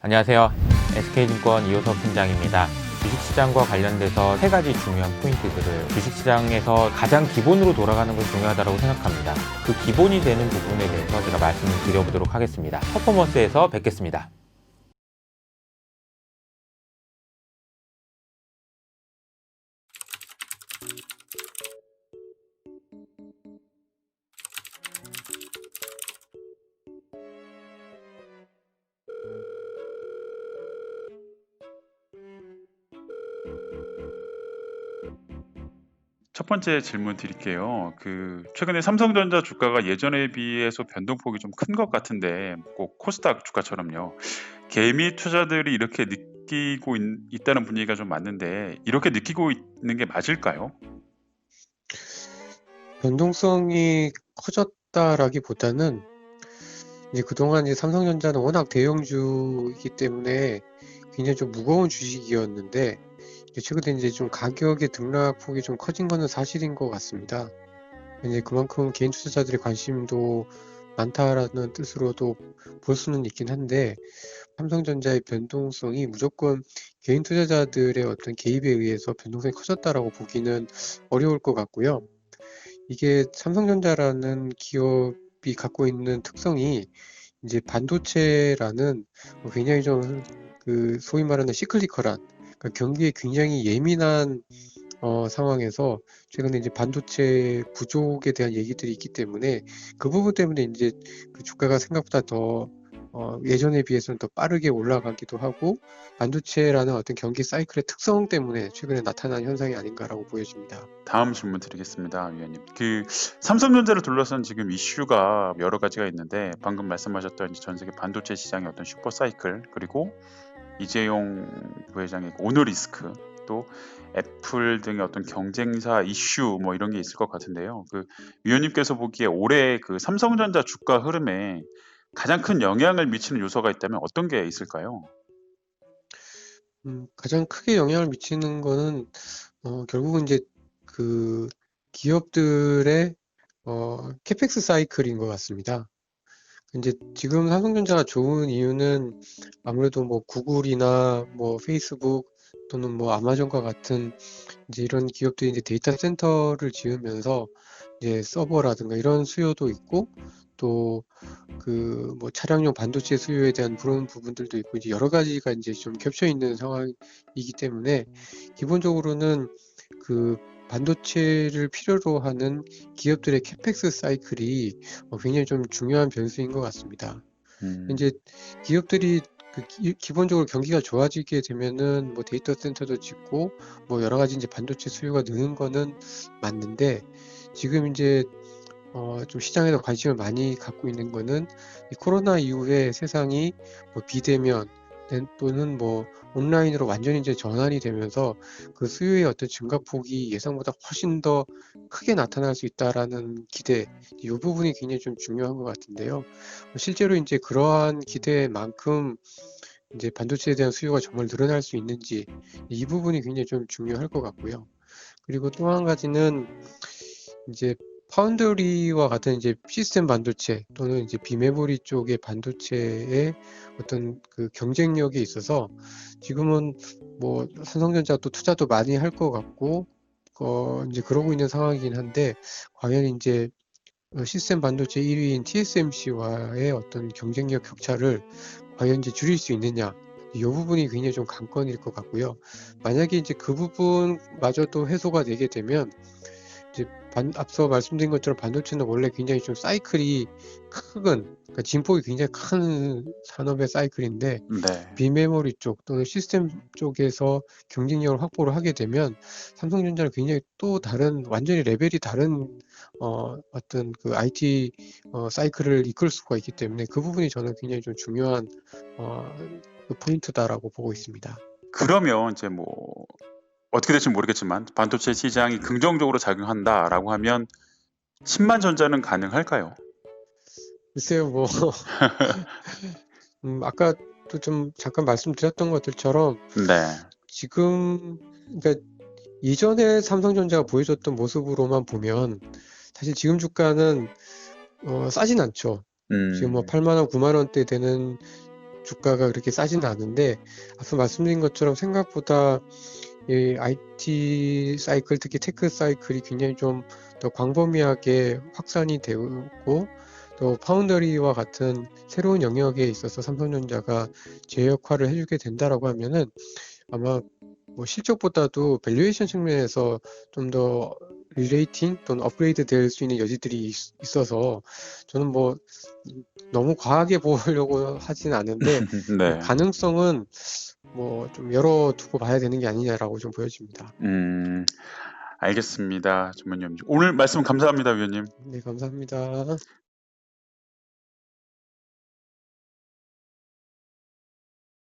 안녕하세요. SK증권 이호섭 팀장입니다. 주식시장과 관련돼서 세 가지 중요한 포인트들을 주식시장에서 가장 기본으로 돌아가는 건 중요하다고 생각합니다. 그 기본이 되는 부분에 대해서 제가 말씀을 드려보도록 하겠습니다. 퍼포먼스에서 뵙겠습니다. 첫 번째 질문 드릴게요. 최근에 삼성전자 주가가 예전에 비해서 변동폭이 좀 큰 것 같은데, 꼭 코스닥 주가처럼요. 개미 투자들이 이렇게 느끼고 있다는 분위기가 좀 많은데, 이렇게 느끼고 있는 게 맞을까요? 변동성이 커졌다라기보다는 이제 그동안 이제 삼성전자는 워낙 대형주이기 때문에 굉장히 좀 무거운 주식이었는데 이제 최근에 이제 좀 가격의 등락폭이 좀 커진 거는 사실인 것 같습니다. 이제 그만큼 개인 투자자들의 관심도 많다라는 뜻으로도 볼 수는 있긴 한데 삼성전자의 변동성이 무조건 개인 투자자들의 어떤 개입에 의해서 변동성이 커졌다라고 보기는 어려울 것 같고요. 이게 삼성전자라는 기업이 갖고 있는 특성이 이제 반도체라는 굉장히 좀 소위 말하는 시클리컬한 그러니까 경기에 굉장히 예민한 상황에서 최근에 이제 반도체 부족에 대한 얘기들이 있기 때문에 그 부분 때문에 이제 그 주가가 생각보다 더 예전에 비해서는 더 빠르게 올라가기도 하고 반도체라는 어떤 경기 사이클의 특성 때문에 최근에 나타난 현상이 아닌가라고 보여집니다. 다음 질문 드리겠습니다, 위원님. 삼성전자를 둘러싼 지금 이슈가 여러 가지가 있는데, 방금 말씀하셨던 이제 전 세계 반도체 시장의 어떤 슈퍼 사이클, 그리고 이재용 부회장의 오너리스크, 또 애플 등의 어떤 경쟁사 이슈 뭐 이런 게 있을 것 같은데요. 위원님께서 보기에 올해 삼성전자 주가 흐름에 가장 큰 영향을 미치는 요소가 있다면 어떤 게 있을까요? 가장 크게 영향을 미치는 거는 결국은 이제 그 기업들의 캐펙스 사이클인 것 같습니다. 이제 지금 삼성전자가 좋은 이유는 아무래도 뭐 구글이나 뭐 페이스북 또는 뭐 아마존과 같은 이제 이런 기업들이 이제 데이터 센터를 지으면서 이제 서버라든가 이런 수요도 있고 또 뭐 차량용 반도체 수요에 대한 그런 부분들도 있고 이제 여러 가지가 이제 좀 겹쳐 있는 상황이기 때문에 기본적으로는 그 반도체를 필요로 하는 기업들의 캐펙스 사이클이 굉장히 좀 중요한 변수인 것 같습니다. 음. 이제 기업들이 기본적으로 경기가 좋아지게 되면은 뭐 데이터 센터도 짓고 뭐 여러 가지 이제 반도체 수요가 느는 거는 맞는데 지금 이제 좀 시장에서 관심을 많이 갖고 있는 거는 이 코로나 이후에 세상이 뭐 비대면 또는 뭐 온라인으로 완전히 이제 전환이 되면서 그 수요의 어떤 증가폭이 예상보다 훨씬 더 크게 나타날 수 있다라는 기대, 이 부분이 굉장히 좀 중요한 것 같은데요. 실제로 이제 그러한 기대만큼 이제 반도체에 대한 수요가 정말 늘어날 수 있는지 이 부분이 굉장히 좀 중요할 것 같고요. 그리고 또 한 가지는 이제 파운드리와 같은 이제 시스템 반도체 또는 이제 비메모리 쪽의 반도체의 어떤 그 경쟁력에 있어서 지금은 뭐 삼성전자 또 투자도 많이 할 것 같고 이제 그러고 있는 상황이긴 한데 과연 이제 시스템 반도체 1위인 TSMC와의 어떤 경쟁력 격차를 과연 이제 줄일 수 있느냐 이 부분이 굉장히 좀 관건일 것 같고요. 만약에 이제 그 부분마저도 해소가 되게 되면 이제 앞서 말씀드린 것처럼 반도체는 원래 굉장히 좀 사이클이 그러니까 진폭이 굉장히 큰 산업의 사이클인데 네. 비메모리 쪽 또는 시스템 쪽에서 경쟁력을 확보를 하게 되면 삼성전자는 굉장히 또 다른 완전히 레벨이 다른 어떤 그 IT 사이클을 이끌 수가 있기 때문에 그 부분이 저는 굉장히 좀 중요한 어, 그 포인트다라고 보고 있습니다. 그러면 이제 뭐 어떻게 될지 모르겠지만 반도체 시장이 긍정적으로 작용한다라고 하면 신만전자는 가능할까요? 글쎄요, 뭐 아까도 좀 잠깐 말씀드렸던 것들처럼 네. 지금 그러니까 이전에 삼성전자가 보여줬던 모습으로만 보면 사실 지금 주가는 싸진 않죠. 지금 뭐 음. 8만 원, 9만 원대 되는 주가가 그렇게 싸지는 않은데 앞서 말씀드린 것처럼 생각보다 이 IT 사이클, 특히 테크 사이클이 굉장히 좀 더 광범위하게 확산이 되고 또 파운더리와 같은 새로운 영역에 있어서 삼성전자가 제 역할을 해주게 된다라고 하면은 아마 뭐 실적보다도 밸류에이션 측면에서 좀 더 리레이팅 또는 업그레이드 될 수 있는 여지들이 있어서 저는 뭐 너무 과하게 보려고 하진 않은데 네. 가능성은 뭐 좀 열어두고 봐야 되는 게 아니냐라고 좀 보여집니다. 알겠습니다. 전문위원님. 오늘 말씀 감사합니다, 위원님. 네, 감사합니다.